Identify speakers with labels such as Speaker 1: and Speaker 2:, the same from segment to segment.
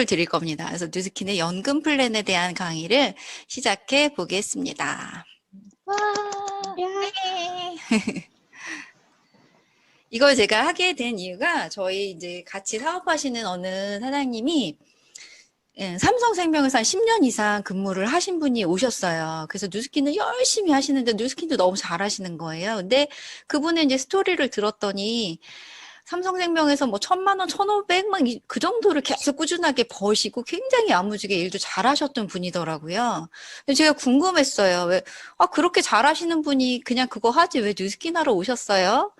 Speaker 1: 선물을 드릴 겁니다. 그래서 뉴스킨의 연금 플랜에 대한 강의를 시작해 보겠습니다.
Speaker 2: 와.
Speaker 1: 네. 이걸 제가 하게 된 이유가 저희 이제 같이 사업하시는 어느 사장님이 삼성생명에서 한 10년 이상 근무를 하신 분이 오셨어요. 그래서 뉴스킨을 열심히 하시는데 뉴스킨도 너무 잘하시는 거예요. 근데 그분의 이제 스토리를 들었더니 삼성생명에서 뭐 1,000만 원, 1,500만 그 정도를 계속 꾸준하게 버시고 굉장히 야무지게 일도 잘하셨던 분이더라고요. 근데 제가 궁금했어요. 왜, 그렇게 잘하시는 분이 그냥 그거 하지 왜 뉴스킨 하러 오셨어요?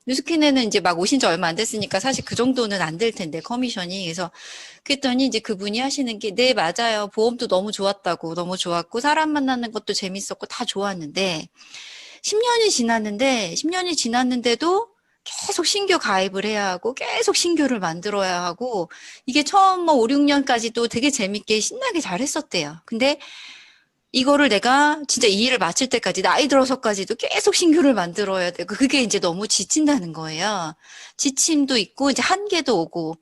Speaker 1: 뉴스킨에는 이제 막 오신 지 얼마 안 됐으니까 사실 그 정도는 안 될 텐데, 커미션이. 그래서 그랬더니 이제 그분이 하시는 게, 네, 맞아요. 보험도 너무 좋았다고, 너무 좋았고, 사람 만나는 것도 재밌었고, 다 좋았는데, 10년이 지났는데도 계속 신규 가입을 해야 하고, 계속 신규를 만들어야 하고, 이게 처음 뭐 5, 6년까지도 되게 재밌게 신나게 잘 했었대요. 근데 이거를 내가 진짜 이 일을 마칠 때까지, 나이 들어서까지도 계속 신규를 만들어야 되고, 그게 이제 너무 지친다는 거예요. 지침도 있고, 이제 한계도 오고.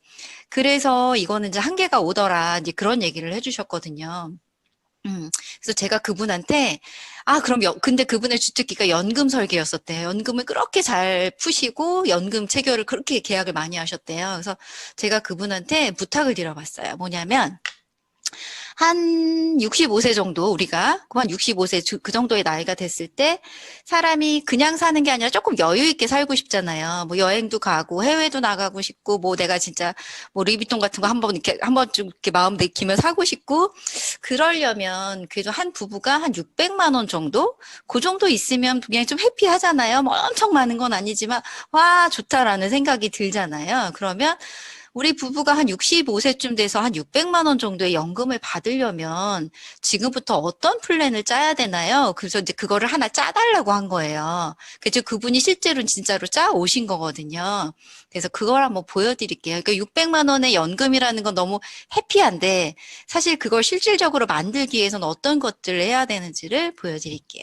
Speaker 1: 그래서 이거는 이제 한계가 오더라. 이제 그런 얘기를 해주셨거든요. 그래서 제가 그분한테, 그럼, 근데 그분의 주특기가 연금 설계였었대요. 연금을 그렇게 잘 푸시고, 연금 체결을 그렇게 계약을 많이 하셨대요. 그래서 제가 그분한테 부탁을 드려봤어요. 뭐냐면, 한 65세 정도 우리가 한 65세 그 정도의 나이가 됐을 때 사람이 그냥 사는 게 아니라 조금 여유 있게 살고 싶잖아요. 뭐 여행도 가고 해외도 나가고 싶고 뭐 내가 진짜 뭐 루이비통 같은 거 한번 좀 이렇게 마음 내키면 사고 싶고 그러려면 그래도 한 부부가 한 600만 원 정도 그 정도 있으면 그냥 좀 해피하잖아요. 뭐 엄청 많은 건 아니지만 와 좋다라는 생각이 들잖아요. 그러면 우리 부부가 한 65세쯤 돼서 한 600만 원 정도의 연금을 받으려면 지금부터 어떤 플랜을 짜야 되나요? 그래서 이제 그거를 하나 짜달라고 한 거예요. 그래서 그분이 실제로는 진짜로 짜 오신 거거든요. 그래서 그걸 한번 보여드릴게요. 그러니까 600만 원의 연금이라는 건 너무 해피한데 사실 그걸 실질적으로 만들기 위해서는 어떤 것들을 해야 되는지를 보여드릴게요.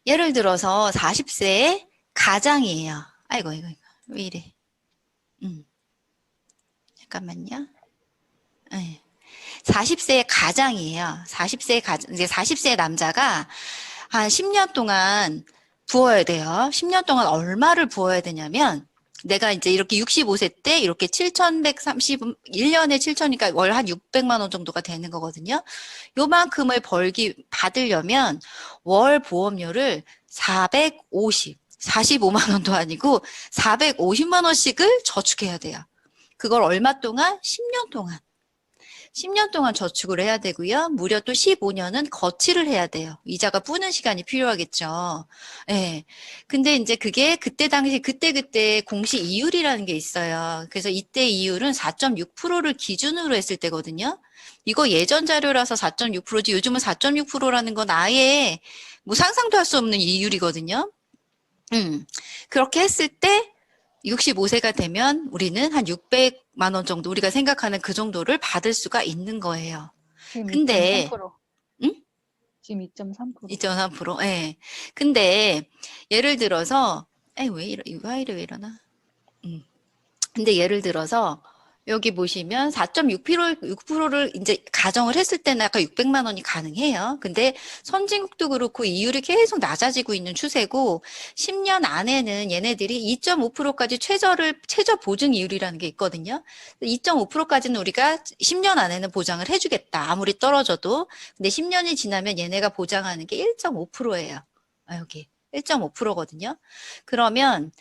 Speaker 1: 예를 들어서 40세의 가장이에요. 아이고, 이거, 왜 이래. 잠깐만요. 네. 40세의 가장이에요. 40세의 가장, 이제 40세의 남자가 한 10년 동안 부어야 돼요. 10년 동안 얼마를 부어야 되냐면, 내가 이제 이렇게 65세 때 이렇게 7,130, 1년에 7천이니까 월 한 600만 원 정도가 되는 거거든요. 요만큼을 받으려면 월 보험료를 45만 원도 아니고 450만 원씩을 저축해야 돼요. 그걸 얼마 동안? 10년 동안. 10년 동안 저축을 해야 되고요. 무려 또 15년은 거치를 해야 돼요. 이자가 뿌는 시간이 필요하겠죠. 예. 근데 이제 그게 그때 당시 그때 공시 이율이라는 게 있어요. 그래서 이때 이율은 4.6%를 기준으로 했을 때거든요. 이거 예전 자료라서 4.6%지 요즘은 4.6%라는 건 아예 뭐 상상도 할 수 없는 이율이거든요. 그렇게 했을 때 65세가 되면 우리는 한 600만 원 정도 우리가 생각하는 그 정도를 받을 수가 있는 거예요.
Speaker 2: 지금
Speaker 1: 근데
Speaker 2: 2.3%.
Speaker 1: 응?
Speaker 2: 지금 2.3%.
Speaker 1: 2.3%. 예. 근데 예를 들어서 왜 이러나? 근데 예를 들어서 여기 보시면 4.6%를 이제 가정을 했을 때는 아까 600만 원이 가능해요. 근데 선진국도 그렇고 이율이 계속 낮아지고 있는 추세고 10년 안에는 얘네들이 2.5%까지 최저 보증 이율이라는 게 있거든요. 2.5%까지는 우리가 10년 안에는 보장을 해주겠다. 아무리 떨어져도. 근데 10년이 지나면 얘네가 보장하는 게 1.5%예요. 여기 1.5%거든요. 그러면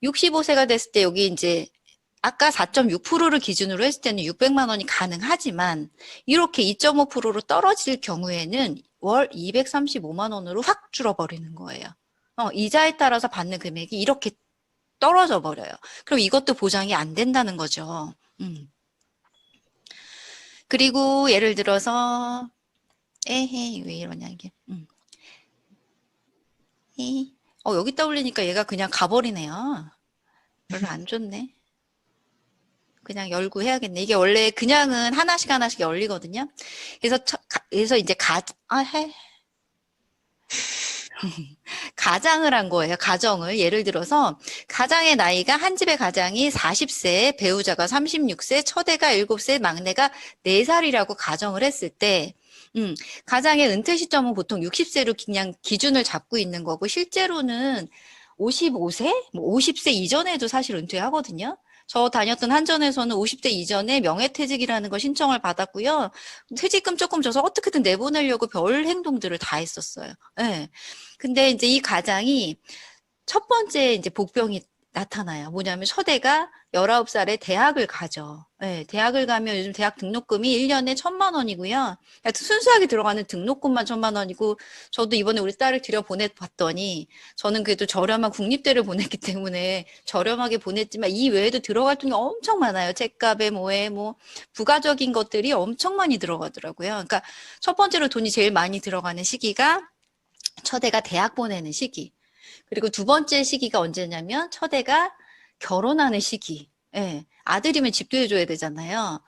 Speaker 1: 65세가 됐을 때 여기 이제 아까 4.6%를 기준으로 했을 때는 600만 원이 가능하지만 이렇게 2.5%로 떨어질 경우에는 월 235만 원으로 확 줄어버리는 거예요. 이자에 따라서 받는 금액이 이렇게 떨어져 버려요. 그럼 이것도 보장이 안 된다는 거죠. 그리고 예를 들어서 에헤이 왜 이러냐 이게. 여기 떠올리니까 얘가 그냥 가버리네요. 별로 안 좋네. 그냥 열고 해야겠네. 이게 원래 그냥은 하나씩 열리거든요. 그래서 이제 해. 가장을 한 거예요. 가정을. 예를 들어서 가장의 나이가 한 집의 가장이 40세, 배우자가 36세, 처대가 7세, 막내가 4살이라고 가정을 했을 때 가장의 은퇴 시점은 보통 60세로 그냥 기준을 잡고 있는 거고 실제로는 55세, 뭐 50세 이전에도 사실 은퇴하거든요. 저 다녔던 한전에서는 50대 이전에 명예퇴직이라는 거 신청을 받았고요. 퇴직금 조금 줘서 어떻게든 내보내려고 별 행동들을 다 했었어요. 예. 근데 이제 이 가장이 첫 번째 이제 복병이 나타나요. 뭐냐면 처대가 19살에 대학을 가죠. 예, 대학을 가면 요즘 대학 등록금이 1년에 1,000만 원이고요. 순수하게 들어가는 등록금만 1,000만 원이고, 저도 이번에 우리 딸을 들여보내봤더니, 저는 그래도 저렴한 국립대를 보냈기 때문에 저렴하게 보냈지만, 이 외에도 들어갈 돈이 엄청 많아요. 책값에 뭐에 뭐, 부가적인 것들이 엄청 많이 들어가더라고요. 그러니까 첫 번째로 돈이 제일 많이 들어가는 시기가 처대가 대학 보내는 시기. 그리고 두 번째 시기가 언제냐면 처대가 결혼하는 시기. 예. 아들이면 집도 해줘야 되잖아요.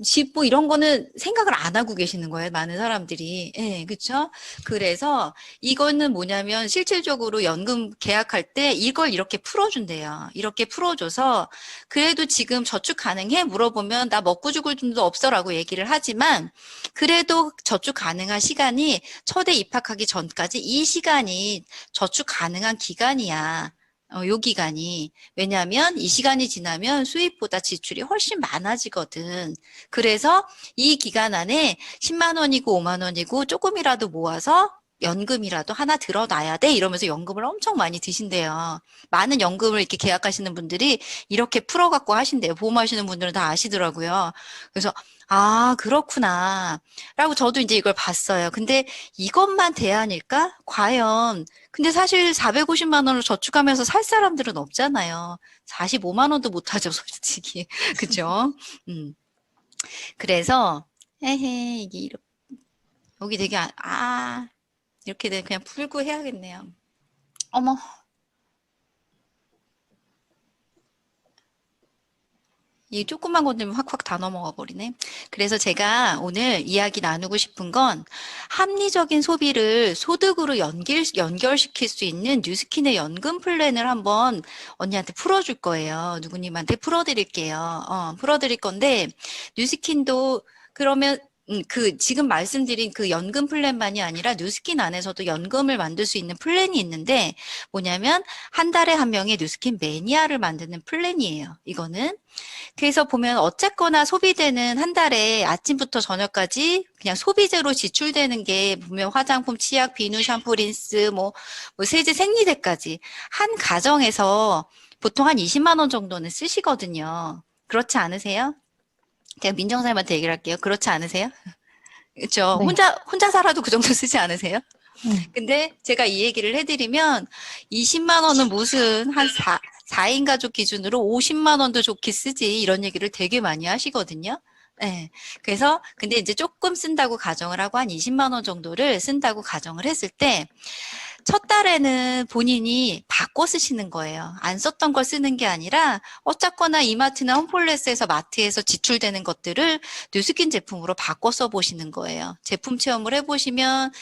Speaker 1: 집 뭐 이런 거는 생각을 안 하고 계시는 거예요. 많은 사람들이. 예, 그쵸? 그래서 이거는 뭐냐면 실질적으로 연금 계약할 때 이걸 이렇게 풀어준대요. 이렇게 풀어줘서 그래도 지금 저축 가능해? 물어보면 나 먹고 죽을 돈도 없어라고 얘기를 하지만 그래도 저축 가능한 시간이 처대 입학하기 전까지 이 시간이 저축 가능한 기간이야. 요 기간이. 왜냐하면 이 시간이 지나면 수입보다 지출이 훨씬 많아지거든. 그래서 이 기간 안에 10만 원이고 5만 원이고 조금이라도 모아서 연금이라도 하나 들어놔야 돼. 이러면서 연금을 엄청 많이 드신대요. 많은 연금을 이렇게 계약하시는 분들이 이렇게 풀어갖고 하신대요. 보험하시는 분들은 다 아시더라고요. 그래서 아, 그렇구나. 라고 저도 이제 이걸 봤어요. 근데 이것만 대안일까? 과연 근데 사실 450만 원을 저축하면서 살 사람들은 없잖아요. 45만 원도 못 하죠, 솔직히. 그죠? 음. 그래서, 에헤, 여기 되게, 이렇게 돼. 그냥 풀고 해야겠네요. 어머, 이 조그만 것 때문에 확확 다 넘어가 버리네. 그래서 제가 오늘 이야기 나누고 싶은 건 합리적인 소비를 소득으로 연결시킬 수 있는 뉴스킨의 연금 플랜을 한번 언니한테 풀어줄 거예요. 누구님한테 풀어드릴게요. 풀어드릴 건데, 뉴스킨도 그러면 지금 말씀드린 그 연금 플랜만이 아니라 뉴스킨 안에서도 연금을 만들 수 있는 플랜이 있는데, 뭐냐면, 한 달에 한 명의 뉴스킨 매니아를 만드는 플랜이에요. 이거는. 그래서 보면 어쨌거나 소비되는 한 달에 아침부터 저녁까지 그냥 소비재로 지출되는 게 보면 화장품, 치약, 비누, 샴푸, 린스, 뭐 세제, 생리대까지 한 가정에서 보통 한 20만 원 정도는 쓰시거든요. 그렇지 않으세요? 제가 민정사님한테 얘기를 할게요. 그렇지 않으세요? 그렇죠.
Speaker 2: 네.
Speaker 1: 혼자 살아도 그 정도 쓰지 않으세요?
Speaker 2: 음.
Speaker 1: 근데 제가 이 얘기를 해드리면 20만 원은 무슨 한 4인 가족 기준으로 50만 원도 좋게 쓰지 이런 얘기를 되게 많이 하시거든요. 네. 그래서 근데 이제 조금 쓴다고 가정을 하고 한 20만 원 정도를 쓴다고 가정을 했을 때 첫 달에는 본인이 바꿔 쓰시는 거예요. 안 썼던 걸 쓰는 게 아니라 어쨌거나 이마트나 홈플러스에서 마트에서 지출되는 것들을 뉴스킨 제품으로 바꿔 써보시는 거예요. 제품 체험을 해보시면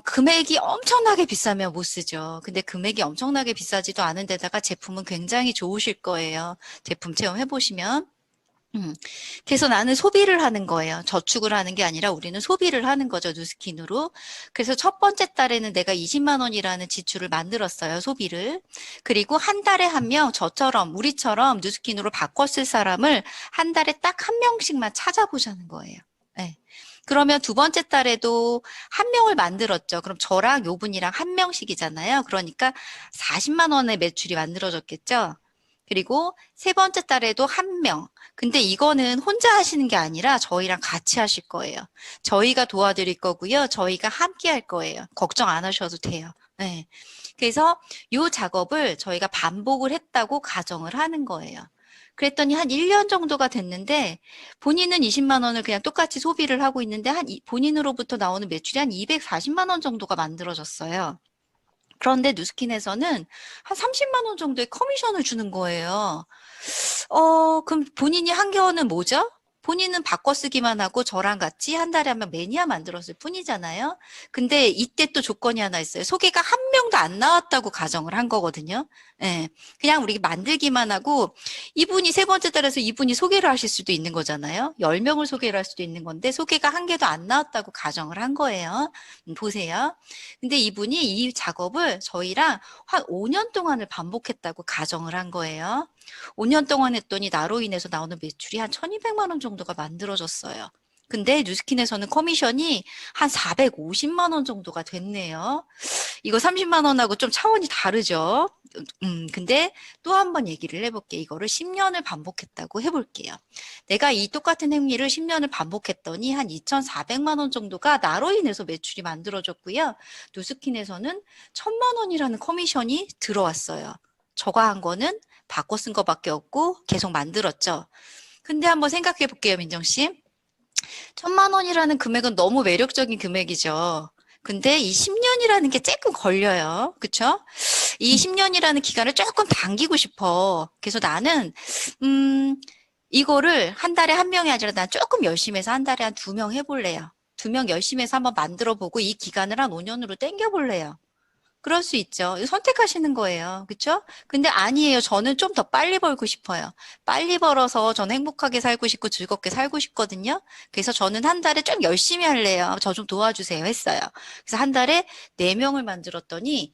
Speaker 1: 금액이 엄청나게 비싸면 못 쓰죠. 근데 금액이 엄청나게 비싸지도 않은 데다가 제품은 굉장히 좋으실 거예요. 제품 체험해보시면. 그래서 나는 소비를 하는 거예요. 저축을 하는 게 아니라 우리는 소비를 하는 거죠. 뉴스킨으로. 그래서 첫 번째 달에는 내가 20만 원이라는 지출을 만들었어요. 소비를. 그리고 한 달에 한 명, 저처럼, 우리처럼 뉴스킨으로 바꿔 쓸 사람을 한 달에 딱 한 명씩만 찾아보자는 거예요. 네. 그러면 두 번째 달에도 한 명을 만들었죠. 그럼 저랑 요 분이랑 한 명씩이잖아요. 그러니까 40만 원의 매출이 만들어졌겠죠. 그리고 세 번째 달에도 한 명. 근데 이거는 혼자 하시는 게 아니라 저희랑 같이 하실 거예요. 저희가 도와드릴 거고요. 저희가 함께 할 거예요. 걱정 안 하셔도 돼요. 네. 그래서 이 작업을 저희가 반복을 했다고 가정을 하는 거예요. 그랬더니 한 1년 정도가 됐는데 본인은 20만 원을 그냥 똑같이 소비를 하고 있는데 본인으로부터 나오는 매출이 한 240만 원 정도가 만들어졌어요. 그런데 뉴스킨에서는 한 30만 원 정도의 커미션을 주는 거예요. 그럼 본인이 한 거는 뭐죠? 본인은 바꿔쓰기만 하고 저랑 같이 한 달에 한 명 매니아 만들었을 뿐이잖아요. 근데 이때 또 조건이 하나 있어요. 소개가 한 명도 안 나왔다고 가정을 한 거거든요. 예. 그냥 우리 만들기만 하고 이분이 세 번째 달에서 이분이 소개를 하실 수도 있는 거잖아요. 10명을 소개를 할 수도 있는 건데 소개가 한 개도 안 나왔다고 가정을 한 거예요. 보세요. 근데 이분이 이 작업을 저희랑 한 5년 동안을 반복했다고 가정을 한 거예요. 5년 동안 했더니 나로 인해서 나오는 매출이 한 1200만 원 정도가 만들어졌어요. 근데 뉴스킨에서는 커미션이 한 450만 원 정도가 됐네요. 이거 30만 원하고 좀 차원이 다르죠. 근데 또 한 번 얘기를 해볼게요. 이거를 10년을 반복했다고 해볼게요. 내가 이 똑같은 행위를 10년을 반복했더니 한 2,400만 원 정도가 나로 인해서 매출이 만들어졌고요. 뉴스킨에서는 1,000만 원이라는 커미션이 들어왔어요. 저거 한 거는 바꿔 쓴 거밖에 없고 계속 만들었죠. 근데 한번 생각해 볼게요, 민정 씨. 1,000만 원이라는 금액은 너무 매력적인 금액이죠. 근데 이 10년이라는 게 조금 걸려요. 그쵸? 이 10년이라는 기간을 조금 당기고 싶어. 그래서 나는, 이거를 한 달에 한 명이 아니라 난 조금 열심히 해서 한 달에 한 2명 해볼래요. 2명 열심히 해서 한번 만들어 보고 이 기간을 한 5년으로 당겨볼래요. 그럴 수 있죠. 선택하시는 거예요. 그쵸? 근데 아니에요. 저는 좀 더 빨리 벌고 싶어요. 빨리 벌어서 저는 행복하게 살고 싶고 즐겁게 살고 싶거든요. 그래서 저는 한 달에 좀 열심히 할래요. 저 좀 도와주세요. 했어요. 그래서 한 달에 4명을 만들었더니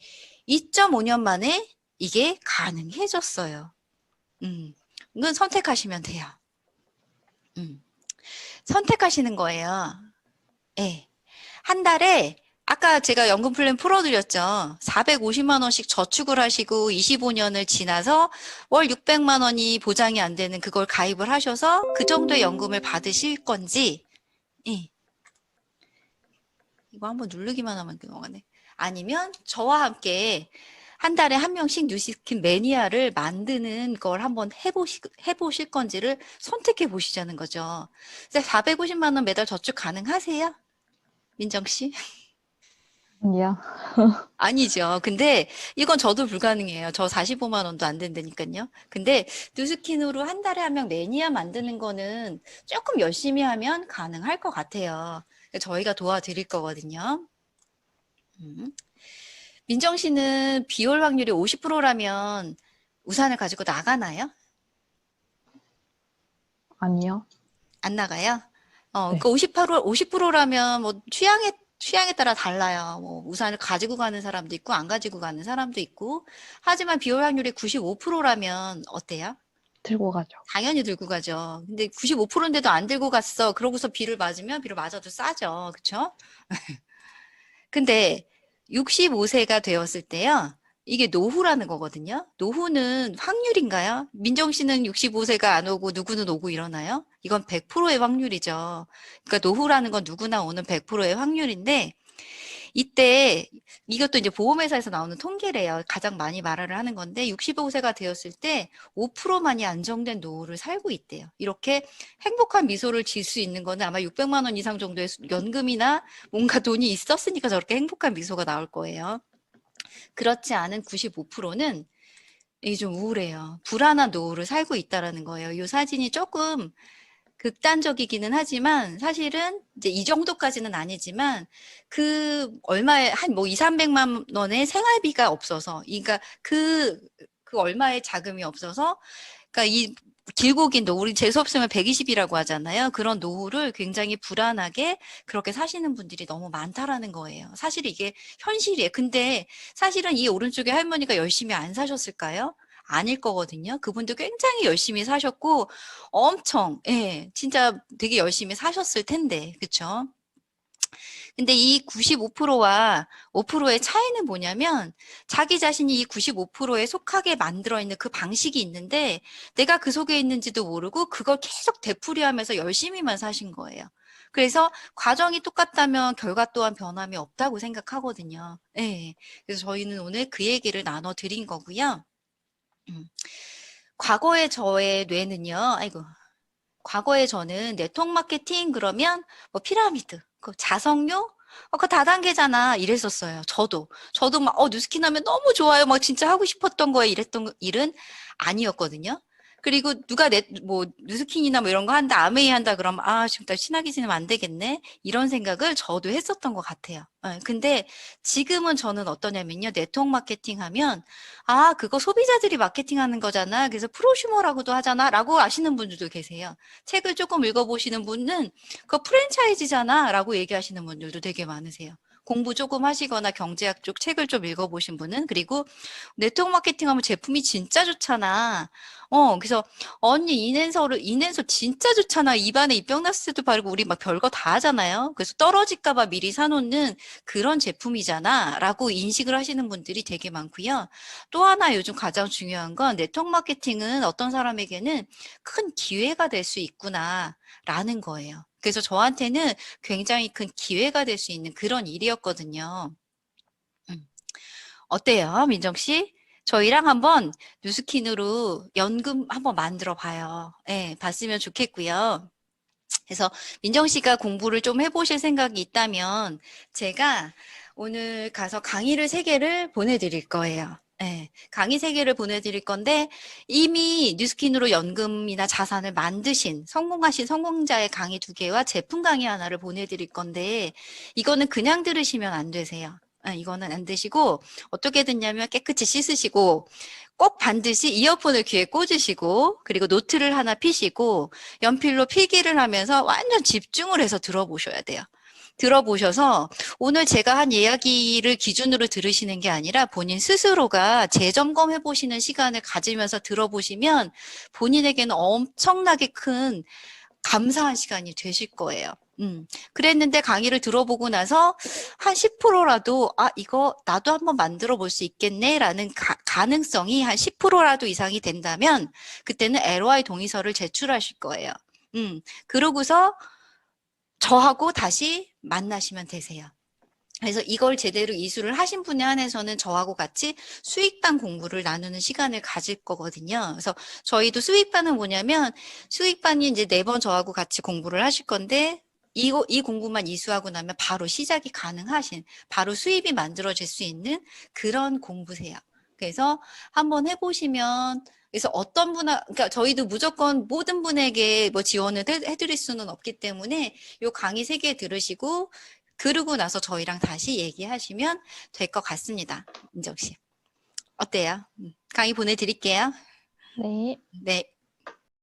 Speaker 1: 2.5년 만에 이게 가능해졌어요. 이건 선택하시면 돼요. 선택하시는 거예요. 예. 한 달에 아까 제가 연금 플랜 풀어드렸죠. 450만 원씩 저축을 하시고 25년을 지나서 월 600만 원이 보장이 안 되는 그걸 가입을 하셔서 그 정도의 연금을 받으실 건지, 예. 이거 한번 누르기만 하면 넘어가네. 아니면 저와 함께 한 달에 한 명씩 뉴스킨 매니아를 만드는 걸 한번 해보실 건지를 선택해 보시자는 거죠. 450만 원 매달 저축 가능하세요? 민정 씨?
Speaker 2: 아니요.
Speaker 1: 아니죠. 근데 이건 저도 불가능해요. 저 45만 원도 안 된다니까요. 근데 뉴스킨으로 한 달에 한 명 매니아 만드는 거는 조금 열심히 하면 가능할 것 같아요. 저희가 도와드릴 거거든요. 민정 씨는 비올 확률이 50%라면 우산을 가지고 나가나요?
Speaker 2: 아니요.
Speaker 1: 안 나가요?
Speaker 2: 네.
Speaker 1: 그러니까 50%라면 뭐 취향에 따라 달라요. 뭐 우산을 가지고 가는 사람도 있고 안 가지고 가는 사람도 있고. 하지만 비올 확률이 95%라면 어때요?
Speaker 2: 들고 가죠.
Speaker 1: 당연히 들고 가죠. 근데 95%인데도 안 들고 갔어. 그러고서 비를 맞으면 비를 맞아도 싸죠. 그쵸? 근데 65세가 되었을 때요. 이게 노후라는 거거든요. 노후는 확률인가요? 민정 씨는 65세가 안 오고 누구는 오고 이러나요? 이건 100%의 확률이죠. 그러니까 노후라는 건 누구나 오는 100%의 확률인데 이때 이것도 이제 보험회사에서 나오는 통계래요. 가장 많이 말을 하는 건데 65세가 되었을 때 5%만이 안정된 노후를 살고 있대요. 이렇게 행복한 미소를 지을 수 있는 거는 아마 600만 원 이상 정도의 연금이나 뭔가 돈이 있었으니까 저렇게 행복한 미소가 나올 거예요. 그렇지 않은 95%는 이게 좀 우울해요. 불안한 노후를 살고 있다라는 거예요. 이 사진이 조금 극단적이기는 하지만 사실은 이제 이 정도까지는 아니지만 그 얼마에 한 뭐 2, 300만 원의 생활비가 없어서 그러니까 그 얼마의 자금이 없어서 그러니까 이 길고 긴 노후, 우리 재수 없으면 120이라고 하잖아요. 그런 노후를 굉장히 불안하게 그렇게 사시는 분들이 너무 많다라는 거예요. 사실 이게 현실이에요. 근데 사실은 이 오른쪽에 할머니가 열심히 안 사셨을까요? 아닐 거거든요. 그분도 굉장히 열심히 사셨고 엄청 진짜 되게 열심히 사셨을 텐데 그쵸? 근데 이 95%와 5%의 차이는 뭐냐면 자기 자신이 이 95%에 속하게 만들어 있는 그 방식이 있는데 내가 그 속에 있는지도 모르고 그걸 계속 되풀이하면서 열심히만 사신 거예요. 그래서 과정이 똑같다면 결과 또한 변함이 없다고 생각하거든요. 예. 그래서 저희는 오늘 그 얘기를 나눠 드린 거고요. 과거의 저의 뇌는요, 아이고, 과거에 저는 네트워크 마케팅 그러면 뭐 피라미드, 그 자석료, 그거 다단계잖아 이랬었어요. 저도 막 뉴스킨 하면 너무 좋아요. 막 진짜 하고 싶었던 거에 이랬던 일은 아니었거든요. 그리고 누가 뭐, 뉴스킨이나 뭐 이런 거 한다, 아메이 한다 그러면, 아, 지금 나 친하게 지내면 안 되겠네? 이런 생각을 저도 했었던 것 같아요. 근데 지금은 저는 어떠냐면요. 네트워크 마케팅 하면, 아, 그거 소비자들이 마케팅 하는 거잖아. 그래서 프로슈머라고도 하잖아. 라고 아시는 분들도 계세요. 책을 조금 읽어보시는 분은, 그거 프랜차이즈잖아. 라고 얘기하시는 분들도 되게 많으세요. 공부 조금 하시거나 경제학 쪽 책을 좀 읽어보신 분은, 그리고 네트워크 마케팅 하면 제품이 진짜 좋잖아. 그래서 언니 인앤서 진짜 좋잖아. 입안에 입병나스도 바르고 우리 막 별거 다 하잖아요. 그래서 떨어질까 봐 미리 사놓는 그런 제품이잖아. 라고 인식을 하시는 분들이 되게 많고요. 또 하나 요즘 가장 중요한 건 네트워크 마케팅은 어떤 사람에게는 큰 기회가 될 수 있구나. 라는 거예요. 그래서 저한테는 굉장히 큰 기회가 될 수 있는 그런 일이었거든요. 음. 어때요, 민정 씨? 저희랑 한번 뉴스킨으로 연금 한번 만들어 봐요. 예, 봤으면 좋겠고요. 그래서 민정 씨가 공부를 좀 해보실 생각이 있다면 제가 오늘 가서 강의를 3개를 보내드릴 거예요. 예, 강의 3개를 보내드릴 건데 이미 뉴스킨으로 연금이나 자산을 만드신 성공하신 성공자의 강의 2개와 제품 강의 하나를 보내드릴 건데 이거는 그냥 들으시면 안 되세요. 이거는 안 되시고 어떻게 듣냐면 깨끗이 씻으시고 꼭 반드시 이어폰을 귀에 꽂으시고 그리고 노트를 하나 피시고 연필로 필기를 하면서 완전 집중을 해서 들어보셔야 돼요. 들어보셔서 오늘 제가 한 이야기를 기준으로 들으시는 게 아니라 본인 스스로가 재점검해 보시는 시간을 가지면서 들어보시면 본인에게는 엄청나게 큰 감사한 시간이 되실 거예요. 그랬는데 강의를 들어보고 나서 한 10%라도, 아, 이거 나도 한번 만들어 볼 수 있겠네라는 가능성이 한 10%라도 이상이 된다면, 그때는 LOI 동의서를 제출하실 거예요. 그러고서 저하고 다시 만나시면 되세요. 그래서 이걸 제대로 이수를 하신 분에 한해서는 저하고 같이 수익반 공부를 나누는 시간을 가질 거거든요. 그래서 저희도 수익반은 뭐냐면 수익반이 이제 4번 저하고 같이 공부를 하실 건데 이 공부만 이수하고 나면 바로 시작이 가능하신, 바로 수입이 만들어질 수 있는 그런 공부세요. 그래서 한번 해보시면 그래서 어떤 그러니까 저희도 무조건 모든 분에게 뭐 지원을 해드릴 수는 없기 때문에 요 강의 3개 들으시고 그러고 나서 저희랑 다시 얘기하시면 될 것 같습니다. 민정 씨. 어때요? 강의 보내드릴게요.
Speaker 2: 네.
Speaker 1: 네.